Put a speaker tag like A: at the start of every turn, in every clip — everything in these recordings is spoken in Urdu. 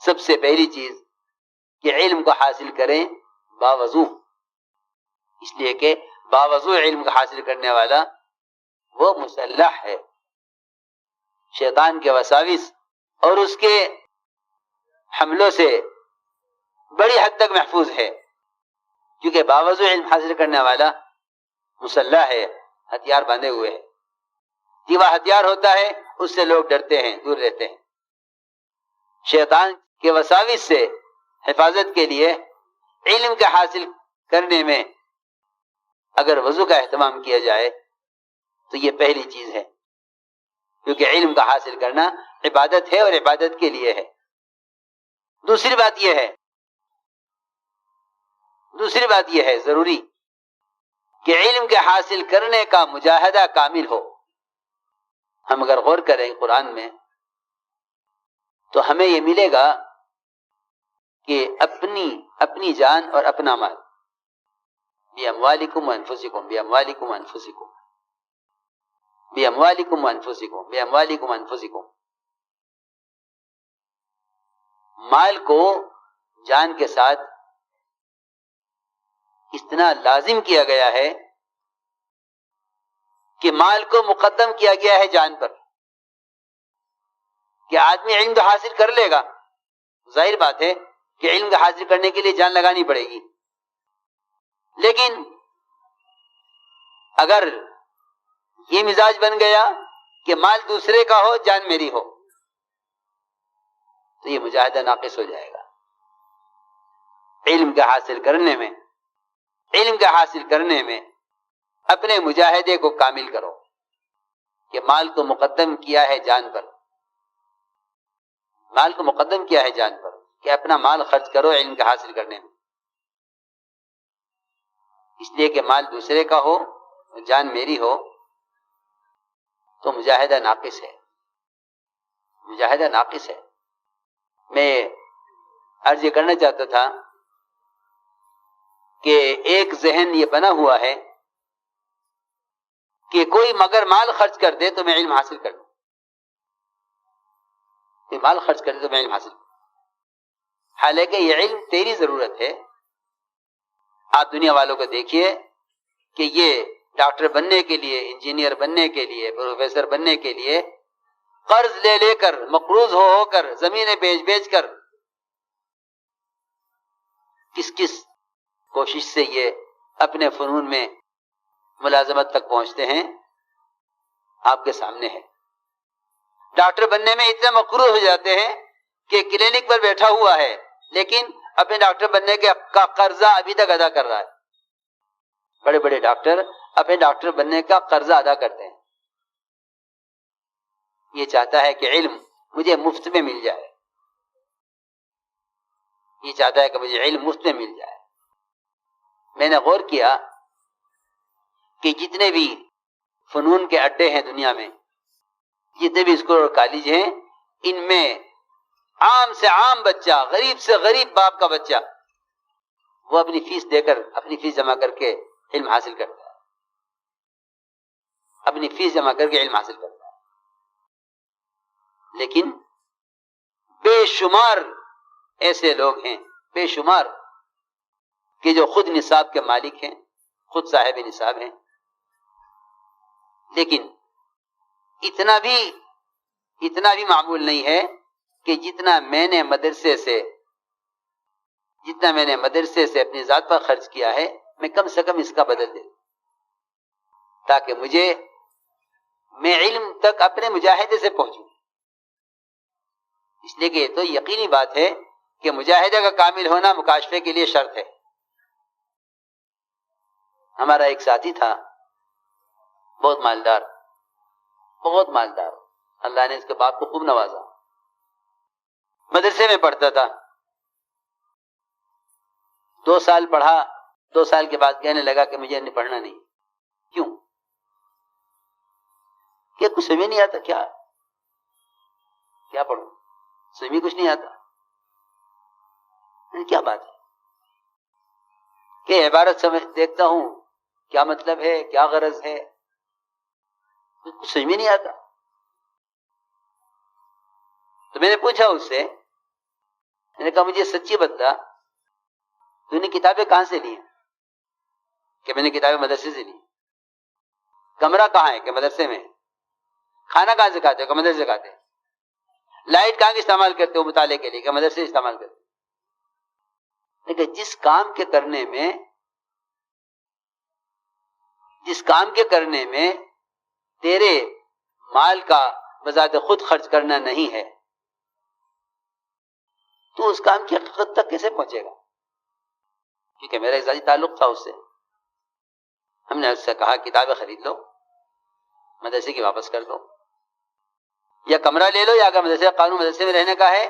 A: سب سے پہلی چیز کہ علم کو حاصل کریں باوضو، اس لیے کہ باوضو علم کو حاصل کرنے والا وہ مسلح ہے، شیطان کے وساوس اور اس کے حملوں سے بڑی حد تک محفوظ ہے، کیونکہ باوضو علم حاصل کرنے والا مسلح ہے، ہتھیار باندھے ہوئے ہے، دیوا ہتھیار ہوتا ہے، اس سے لوگ ڈرتے ہیں، دور رہتے ہیں۔ شیطان کے وساوس سے حفاظت کے لیے علم کے حاصل کرنے میں اگر وضو کا اہتمام کیا جائے تو یہ پہلی چیز ہے، کیونکہ علم کا حاصل کرنا عبادت ہے اور عبادت کے لیے ہے۔ دوسری بات یہ ہے ضروری کہ علم کے حاصل کرنے کا مجاہدہ کامل ہو۔ ہم اگر غور کریں قرآن میں تو ہمیں یہ ملے گا کہ اپنی جان اور اپنا مال، بِأَمْوَالِكُمْ وَأَنفُسِكُمْ بِأَمْوَالِكُمْ وَأَنفُسِكُمْ بِأَمْوَالِكُمْ وَأَنفُسِكُمْ بِأَمْوَالِكُمْ وَأَنفُسِكُمْ، مال کو جان کے ساتھ اتنا لازم کیا گیا ہے کہ مال کو مقدم کیا گیا ہے جان پر، کہ آدمی علم تو حاصل کر لے گا، ظاہر بات ہے کہ علم کا حاصل کرنے کے لیے جان لگانی پڑے گی، لیکن اگر یہ مزاج بن گیا کہ مال دوسرے کا ہو جان میری ہو تو یہ مجاہدہ ناقص ہو جائے گا۔ علم کا حاصل کرنے میں اپنے مجاہدے کو کامل کرو کہ مال کو مقدم کیا ہے جان پر، کہ اپنا مال خرچ کرو علم کا حاصل کرنے میں، اس لیے کہ مال دوسرے کا ہو جان میری ہو تو مجاہدہ ناقص ہے۔ میں عرض یہ کرنا چاہتا تھا کہ ایک ذہن یہ بنا ہوا ہے کہ کوئی مگر مال خرچ کر دے تو میں علم حاصل کر دوں، حالانکہ یہ علم تیری ضرورت ہے۔ آپ دنیا والوں کو دیکھیے کہ یہ ڈاکٹر بننے کے لیے، انجینئر بننے کے لیے، پروفیسر بننے کے لیے قرض لے کر، مقروض ہو کر، زمینیں بیچ کر، کس کوشش سے یہ اپنے فنون میں ملازمت تک پہنچتے ہیں، آپ کے سامنے ہے۔ ڈاکٹر بننے میں اتنے مقروض ہو جاتے ہیں کہ کلینک پر بیٹھا ہوا ہے لیکن اپنے ڈاکٹر بننے کا قرضہ ابھی تک ادا کر رہا ہے۔ بڑے بڑے ڈاکٹر اپنے ڈاکٹر بننے کا قرضہ ادا کرتے ہیں۔ یہ چاہتا ہے کہ علم مجھے مفت میں مل جائے، میں نے غور کیا کہ جتنے بھی فنون کے اڈے ہیں دنیا میں، جتنے بھی اسکول اور کالج ہیں، ان میں عام سے عام بچہ، غریب سے غریب باپ کا بچہ، وہ اپنی فیس جمع کر کے علم حاصل کرتا ہے، لیکن بے شمار ایسے لوگ ہیں، کہ جو خود نصاب کے مالک ہیں، خود صاحب نصاب ہیں، لیکن اتنا بھی معمول نہیں ہے کہ جتنا میں نے مدرسے سے اپنی ذات پر خرچ کیا ہے، میں کم سے کم اس کا بدل دے تاکہ میں علم تک اپنے مجاہدے سے پہنچوں۔ اس لیے کہ یہ تو یقینی بات ہے کہ مجاہدہ کا کامل ہونا مکاشفے کے لیے شرط ہے۔ ہمارا ایک ساتھی تھا، بہت مالدار، اللہ نے اس کے باپ کو خوب نوازا، مدرسے میں پڑھتا تھا، 2 سال پڑھا، 2 سال کے بعد کہنے لگا کہ مجھے پڑھنا نہیں۔ کیوں؟ کہ کچھ سمجھ نہیں آتا، کیا پڑھوں، سمجھ کچھ نہیں آتا۔ کیا بات ہے کہ عبارت دیکھتا ہوں کیا مطلب ہے، کیا غرض ہے، کچھ سمجھ میں نہیں آتا۔ تو میں نے پوچھا اس سے میں نے کہا مجھے سچی بتلا، تو نے کتابیں کہاں سے لی؟ کہ میں نے کتابیں مدرسے سے لی۔ کمرہ کہاں ہے؟ کہ مدرسے میں۔ کھانا کہاں سے کھاتے ہو؟ کہ مدرسے سے کھاتے ہیں۔ لائٹ کہاں کی استعمال کرتے ہو مطالعے کے لیے؟ کہ مدرسے سے استعمال کرتے ہیں۔ لیکن جس کام کے کرنے میں تیرے مال کا بذات خود خرچ کرنا نہیں ہے، تو اس کام کی حقیقت تک کیسے پہنچے گا؟ کیونکہ میرا ذاتی تعلق تھا اس سے۔ ہم نے اس سے کہا کتابیں خرید لو، مدرسے کی واپس کر دو، یا کمرہ لے لو، یا اگر مدرسے کا قانون مدرسے میں رہنے کا ہے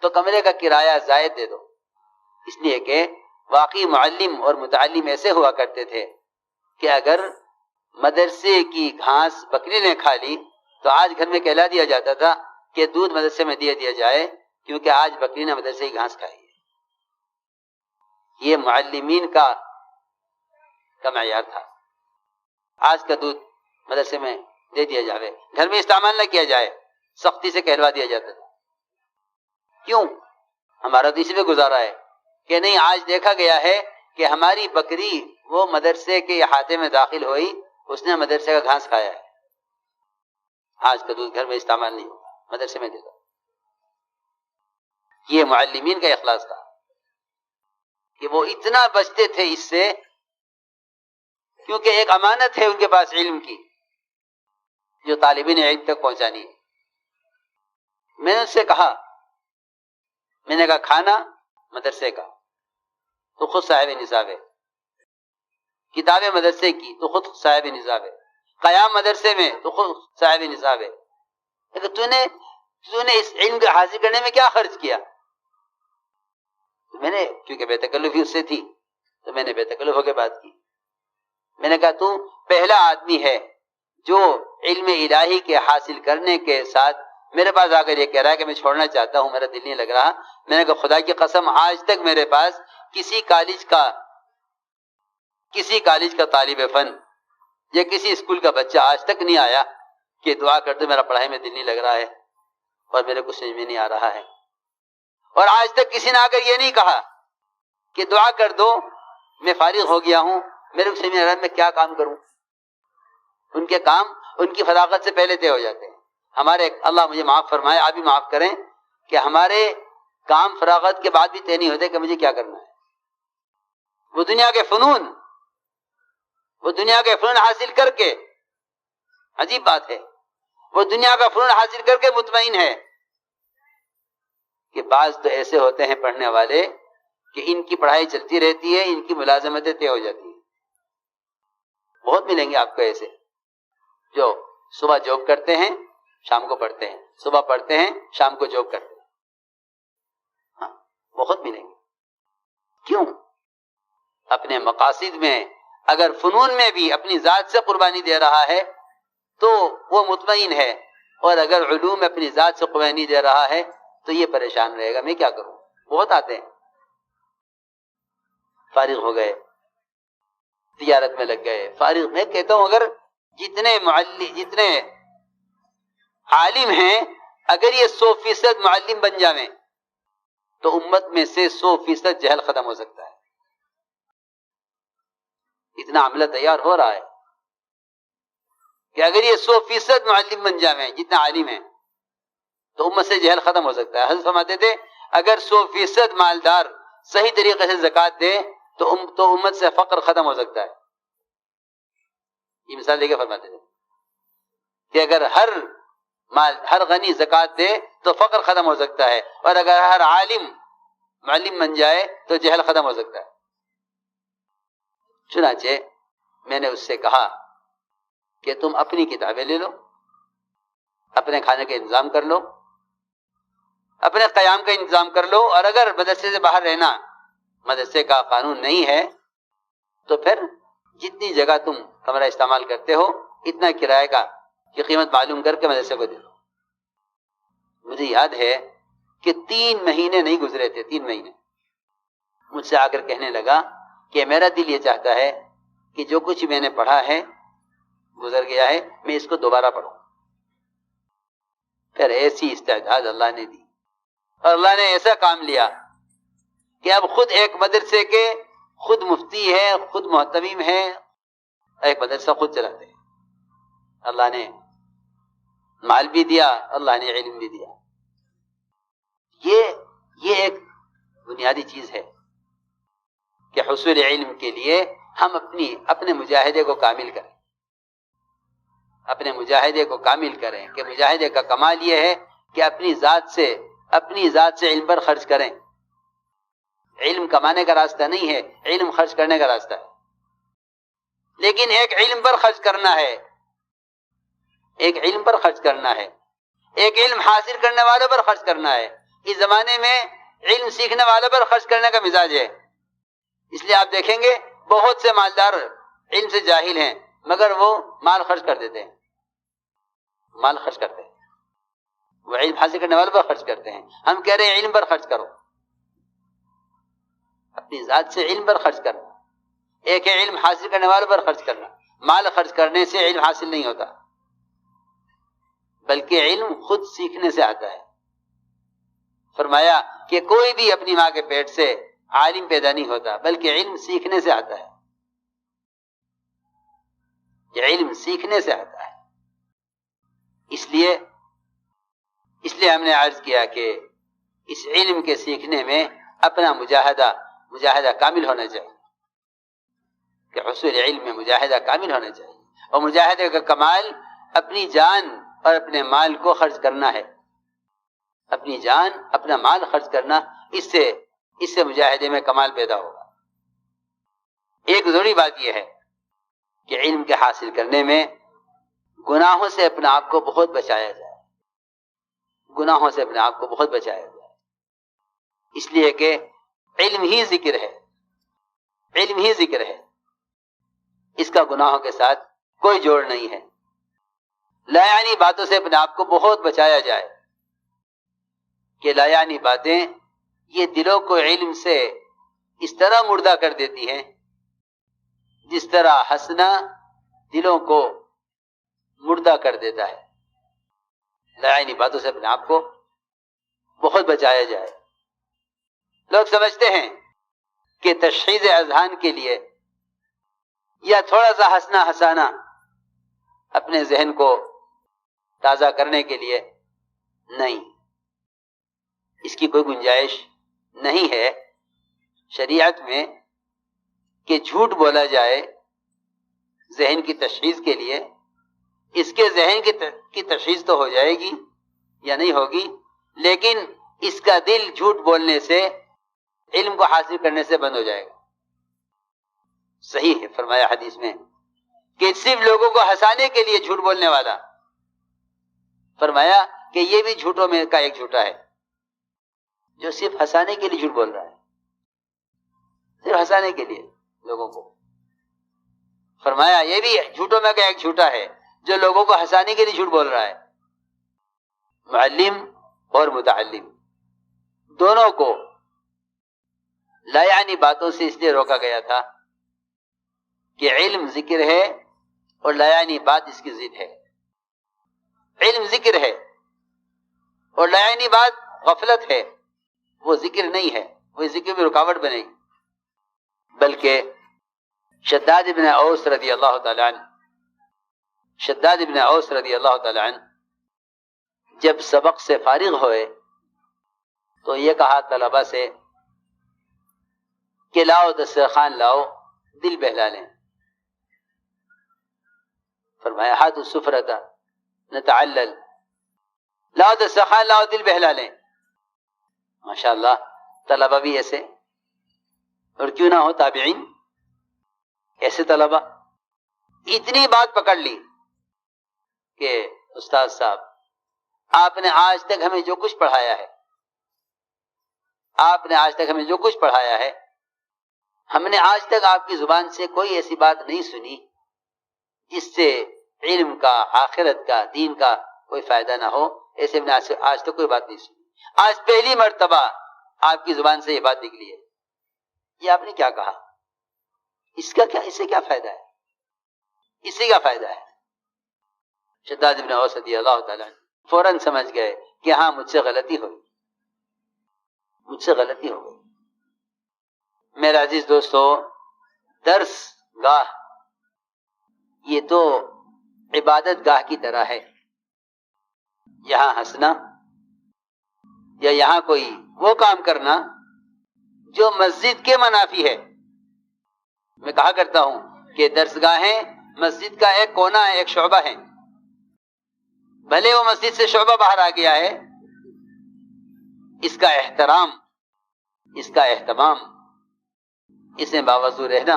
A: تو کمرے کا کرایہ زائد دے دو۔ اس لیے کہ واقعی معلم اور متعلم ایسے ہوا کرتے تھے کہ اگر مدرسے کی گھاس بکری نے کھا لی تو آج گھر میں کہلا دیا جاتا تھا کہ دودھ مدرسے میں دے دیا جائے، کیونکہ آج بکری نے مدرسے کی گھاس کھائی ہے۔ یہ معلمین کا معیار تھا۔ آج کا دودھ مدرسے میں دے دیا جائے، گھر میں استعمال نہ کیا جائے، سختی سے کہلوا دیا جاتا تھا۔ کیوں؟ ہمارا تو اسی میں گزارا ہے کہ نہیں، آج دیکھا گیا ہے کہ ہماری بکری وہ مدرسے کے احاطے میں داخل ہوئی، اس نے مدرسے کا گھاس کھایا ہے، آج کا دودھ گھر میں استعمال نہیں ہوگا، مدرسے میں دے دو۔ یہ معلمین کا اخلاص تھا کہ وہ اتنا بچتے تھے اس سے، کیونکہ ایک امانت ہے ان کے پاس علم کی جو طالبین علم تک پہنچانی ہے۔ میں نے اس سے کہا، میں نے کہا کھانا مدرسے کا تو خود صاحب نصاب ہے، کتابیں مدرسے کی تو خود صاحب نصاب ہے، قیام مدرسے میں تو خود صاحب نصاب ہے، لیکن تو نے اس علم کو حاصل کرنے میں کیا خرچ کیا؟ میں نے کیونکہ بے تکلفی اس سے تھی تو میں نے بے تکلف ہو کے بات کی۔ میں نے کہا تو پہلا آدمی ہے جو علم الہی کے حاصل کرنے کے ساتھ میرے پاس آ کر یہ کہہ رہا ہے کہ میں چھوڑنا چاہتا ہوں، میرا دل نہیں لگ رہا۔ میں نے کہا خدا کی قسم آج تک میرے پاس کسی کالج کا طالب فن یا کسی اسکول کا بچہ آج تک نہیں آیا کہ دعا کر دو میرا پڑھائی میں دل نہیں لگ رہا ہے اور میرے کچھ سمجھ میں نہیں آ رہا ہے، اور آج تک کسی نے آ کر یہ نہیں کہا کہ دعا کر دو میں فارغ ہو گیا ہوں، میرے کو سمجھ میں آ رہا ہے میں کیا کام کروں۔ ان کے کام ان کی فراغت سے پہلے طے ہو جاتے ہیں۔ ہمارے اللہ مجھے معاف فرمائے، آپ بھی معاف کریں کہ ہمارے کام فراغت کے بعد بھی طے نہیں ہوتے کہ مجھے کیا کرنا ہے۔ وہ دنیا کے فنون حاصل کر کے، عجیب بات ہے، وہ دنیا کا فنون حاصل کر کے مطمئن ہے کہ بعض تو ایسے ہوتے ہیں پڑھنے والے کہ ان کی پڑھائی چلتی رہتی ہے، ان کی ملازمتیں طے ہو جاتی ہیں۔ بہت ملیں گے آپ کو ایسے جو صبح جاب کرتے ہیں، شام کو پڑھتے ہیں، صبح پڑھتے ہیں، شام کو جاب کرتے ہیں۔ ہاں، بہت ملیں گے۔ کیوں؟ اپنے مقاصد میں اگر فنون میں بھی اپنی ذات سے قربانی دے رہا ہے تو وہ مطمئن ہے، اور اگر علوم میں اپنی ذات سے قربانی دے رہا ہے تو یہ پریشان رہے گا میں کیا کروں۔ بہت آتے ہیں، فارغ ہو گئے، تجارت میں لگ گئے، فارغ۔ میں کہتا ہوں اگر جتنے عالم ہیں، اگر یہ 100% معلم بن جاویں تو امت میں سے 100% جہل ختم ہو سکتا ہے۔ اتنا عملہ تیار ہو رہا ہے کہ اگر یہ 100% معلم بن جاویں جتنا عالم ہیں تو امت سے جہل ختم ہو سکتا ہے۔ حضرت فرماتے تھے اگر 100% مالدار صحیح طریقے سے زکوٰۃ دے تو امت سے فقر ختم ہو سکتا ہے۔ یہ مثال دے کے فرماتے تھے کہ اگر ہر غنی زکوٰۃ دے تو فقر ختم ہو سکتا ہے، اور اگر ہر عالم معلم بن جائے تو جہل ختم ہو سکتا ہے۔ چنانچہ میں نے اس سے کہا کہ تم اپنی کتابیں لے لو، اپنے کھانے کا انتظام کر لو، اپنے قیام کا انتظام کر لو، اور اگر مدرسے سے باہر رہنا مدرسے کا قانون نہیں ہے تو پھر جتنی جگہ تم کمرہ استعمال کرتے ہو اتنا کرایہ کی قیمت معلوم کر کے مدرسے کو دے دو۔ مجھے یاد ہے کہ 3 مہینے نہیں گزرے تھے، 3 مہینے مجھ سے آ کر کہنے لگا کہ میرا دل یہ چاہتا ہے کہ جو کچھ میں نے پڑھا ہے گزر گیا ہے، میں اس کو دوبارہ پڑھوں۔ پھر ایسی استعداد اللہ نے دی اور اللہ نے ایسا کام لیا کہ اب خود ایک مدرسے کے خود مفتی ہے، خود محتمم ہے، ایک مدرسہ خود چلاتے ہیں. اللہ نے مال بھی دیا، اللہ نے علم بھی دیا. یہ ایک بنیادی چیز ہے کہ حصول علم کے لیے ہم اپنے مجاہدے کو کامل کریں، اپنے مجاہدے کو کامل کریں. کہ مجاہدے کا کمال یہ ہے کہ اپنی ذات سے علم پر خرچ کریں. علم کمانے کا راستہ نہیں ہے، علم خرچ کرنے کا راستہ ہے. لیکن ایک علم پر خرچ کرنا ہے، ایک علم پر خرچ کرنا ہے، ایک علم حاصل کرنے والوں پر خرچ کرنا ہے. اس زمانے میں علم سیکھنے والوں پر خرچ کرنے کا مزاج ہے. اس لیے آپ دیکھیں گے بہت سے مالدار علم سے جاہل ہیں مگر وہ مال خرچ کر دیتے ہیں، مال خرچ کرتے ہیں، وہ علم حاصل کرنے والوں پر خرچ کرتے ہیں. ہم کہہ رہے ہیں علم پر خرچ کرو، اپنی ذات سے علم پر خرچ کرنا. ایک ہے علم حاصل کرنے والوں پر خرچ کرنا. مال خرچ کرنے سے علم حاصل نہیں ہوتا، بلکہ علم خود سیکھنے سے آتا ہے. فرمایا کہ کوئی بھی اپنی ماں کے پیٹ سے عالم پیدا نہیں ہوتا، بلکہ علم سیکھنے سے آتا ہے. یہ علم سیکھنے سے آتا ہے. اس لیے ہم نے عرض کیا کہ اس علم کے سیکھنے میں اپنا مجاہدہ کامل ہونا چاہیے، کہ حصول علم میں مجاہدہ کامل ہونا چاہیے. اور مجاہدے کا کمال اپنی جان اور اپنے مال کو خرچ کرنا ہے. اپنی جان اپنا مال خرچ کرنا، اس سے مجاہدے میں کمال پیدا ہوگا. ایک ضروری بات یہ ہے کہ علم کے حاصل کرنے میں گناہوں سے اپنے آپ کو بہت بچایا جائے، گناہوں سے اپنے آپ کو بہت بچایا جائے. اس لیے کہ علم ہی ذکر ہے، علم ہی ذکر ہے، اس کا گناہوں کے ساتھ کوئی جوڑ نہیں ہے. لا یعنی باتوں سے اپنے آپ کو بہت بچایا جائے، کہ لا یعنی باتیں یہ دلوں کو علم سے اس طرح مردہ کر دیتی ہیں جس طرح ہنسنا دلوں کو مردہ کر دیتا ہے. لا یعنی باتوں سے اپنے آپ کو بہت بچایا جائے. لوگ سمجھتے ہیں کہ تشخیص اذہان کے لیے یا تھوڑا سا ہنسنا ہنسانا اپنے ذہن کو تازہ کرنے کے لیے، نہیں، اس کی کوئی گنجائش نہیں ہے شریعت میں کہ جھوٹ بولا جائے ذہن کی تشخیص کے لیے. اس کے ذہن کی تشخیص تو ہو جائے گی یا نہیں ہوگی، لیکن اس کا دل جھوٹ بولنے سے، علم کو حاصل کرنے سے بند ہو جائے گا. صحیح ہے فرمایا حدیث میں کہ صرف لوگوں کو ہنسانے کے لیے جھوٹ بولنے والا، فرمایا کہ یہ بھی جھوٹوں میں کا ایک جھوٹا ہے، جو صرف ہنسانے کے لیے جھوٹ بول رہا ہے، صرف ہنسانے کے لیے لوگوں کو. فرمایا یہ بھی جھوٹوں میں کا ایک جھوٹا ہے جو لوگوں کو ہنسانے کے لیے جھوٹ بول رہا ہے. معلم اور متعلم دونوں کو لا یعنی باتوں سے اس لیے روکا گیا تھا کہ علم ذکر ہے اور لا یعنی بات اس کی ضد ہے. علم ذکر ہے اور لا یعنی بات غفلت ہے، وہ ذکر نہیں ہے، وہ ذکر میں رکاوٹ بنے گی. بلکہ شداد ابن اوس رضی اللہ تعالیٰ عنہ، شداد ابن اوس رضی اللہ تعالیٰ عنہ جب سبق سے فارغ ہوئے تو یہ کہا طلبہ سے کہ لاؤ دسترخوان لاؤ، دل بہلا لیں. فرمایا ہاتھ السفرۃ نتعلل، لاؤ دسترخوان لاؤ، دل بہلا لیں. ماشاءاللہ طلبہ بھی ایسے، اور کیوں نہ ہو تابعین ایسے طلبہ. اتنی بات پکڑ لی کہ استاد صاحب آپ نے آج تک ہمیں جو کچھ پڑھایا ہے، آپ نے آج تک ہمیں جو کچھ پڑھایا ہے، ہم نے آج تک آپ کی زبان سے کوئی ایسی بات نہیں سنی جس سے علم کا، آخرت کا، دین کا کوئی فائدہ نہ ہو. ایسے ہم نے آج تک کوئی بات نہیں سنی. آج پہلی مرتبہ آپ کی زبان سے یہ بات نکلی ہے. یہ آپ نے کیا کہا؟ اس سے کیا فائدہ ہے؟ اس سے کیا فائدہ ہے؟ شداد ابن اوس رضی اللہ تعالیٰ فوراً سمجھ گئے کہ ہاں مجھ سے غلطی ہوئی، مجھ سے غلطی ہو گئی. میرے عزیز دوستو، درس گاہ یہ تو عبادت گاہ کی طرح ہے. یہاں ہنسنا یا یہاں کوئی وہ کام کرنا جو مسجد کے منافی ہے. میں کہا کرتا ہوں کہ درس گاہیں مسجد کا ایک کونا ہے، ایک شعبہ ہے. بھلے وہ مسجد سے شعبہ باہر آ گیا ہے، اس کا احترام، اس کا اہتمام، اس میں باوضو رہنا،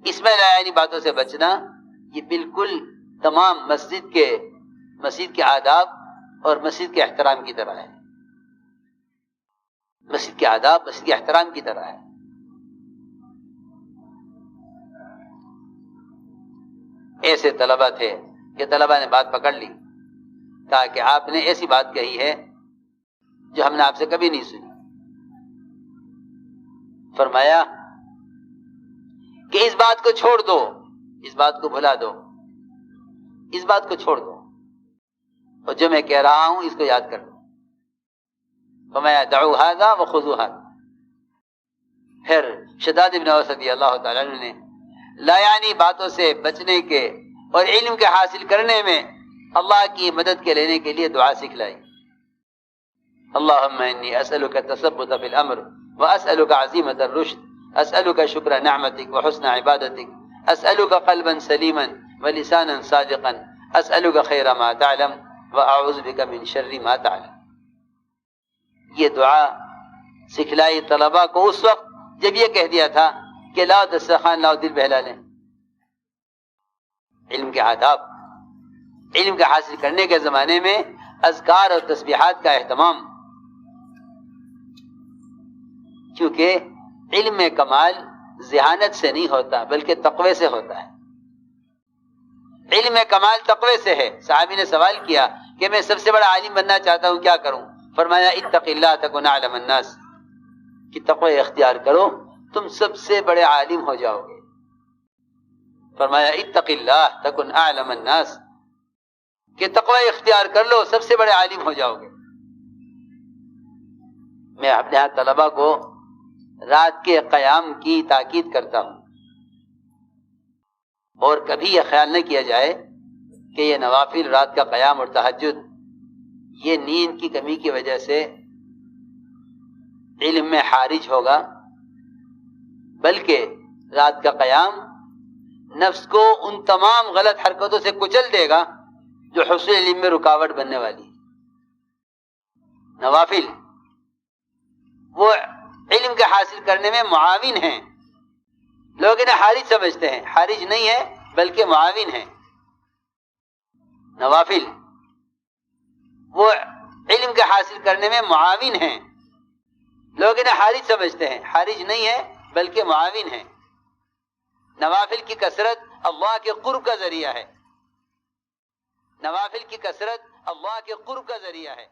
A: اس میں لایعنی باتوں سے بچنا، یہ بالکل تمام مسجد کے آداب اور مسجد کے احترام کی طرح ہے. مسجد کے آداب مسجد کے احترام کی طرح ہے. ایسے طلبہ تھے کہ طلبہ نے بات پکڑ لی، کہا کہ آپ نے ایسی بات کہی ہے جو ہم نے آپ سے کبھی نہیں سنی. فرمایا کہ اس بات کو چھوڑ دو، اس بات کو بھلا دو، اس بات کو چھوڑ دو، اور جو میں کہہ رہا ہوں اس کو یاد کر لو. فرمایا دعوا ھذا وخذوا ھذا. پھر شداد بن اوس رضی اللہ تعالیٰ عنہ نے لا یعنی باتوں سے بچنے کے اور علم کے حاصل کرنے میں اللہ کی مدد کے لینے کے لیے دعا سکھلائی. اللہم انی اسألک التثبت فی الامر واسألک عزیمت الرشد، اسألک شکر نعمتک وحسن عبادتک، اسألک قلبا سلیما ولسانا صادقا، اسألک خیر ما تعلم واعوذ بک من شر ما تعلم. یہ دعا سکھلائی طلبہ کو اس وقت جب یہ کہہ دیا تھا کہ لاؤ دسترخوان لاؤ، دل بہلا لیں. علم کے آداب، علم کا حاصل کرنے کے زمانے میں اذکار اور تسبیحات کا اہتمام، کیونکہ علم میں کمال ذہانت سے نہیں ہوتا بلکہ تقوی سے ہوتا ہے. علم میں کمال تقوی سے ہے. صحابی نے سوال کیا کہ میں سب سے بڑا عالم بننا چاہتا ہوں، کیا کروں؟ فرمایا اتق اللہ تکن اعلم الناس، کہ تقوی اختیار کرو تم سب سے بڑے عالم ہو جاؤ گے. فرمایا اتق اللہ تکن اعلم الناس، کہ تقوی اختیار کر لو سب سے بڑے عالم ہو جاؤ گے. میں اپنے ہاں طلبہ کو رات کے قیام کی تاکید کرتا ہوں، اور کبھی یہ خیال نہ کیا جائے کہ یہ نوافل، رات کا قیام اور تہجد یہ نیند کی کمی کی وجہ سے علم میں حارج ہوگا، بلکہ رات کا قیام نفس کو ان تمام غلط حرکتوں سے کچل دے گا جو حصول علم میں رکاوٹ بننے والی. نوافل وہ علم کے حاصل کرنے میں معاون ہیں. لوگ انہیں حارج سمجھتے ہیں، حارج نہیں ہے بلکہ معاون ہیں. نوافل وہ علم کے حاصل کرنے میں معاون ہیں. لوگ انہیں حارج سمجھتے ہیں، حارج نہیں ہے بلکہ معاون ہیں. نوافل کی کثرت اللہ کے قرب کا ذریعہ ہے. نوافل کی کثرت اللہ کے قرب کا ذریعہ ہے.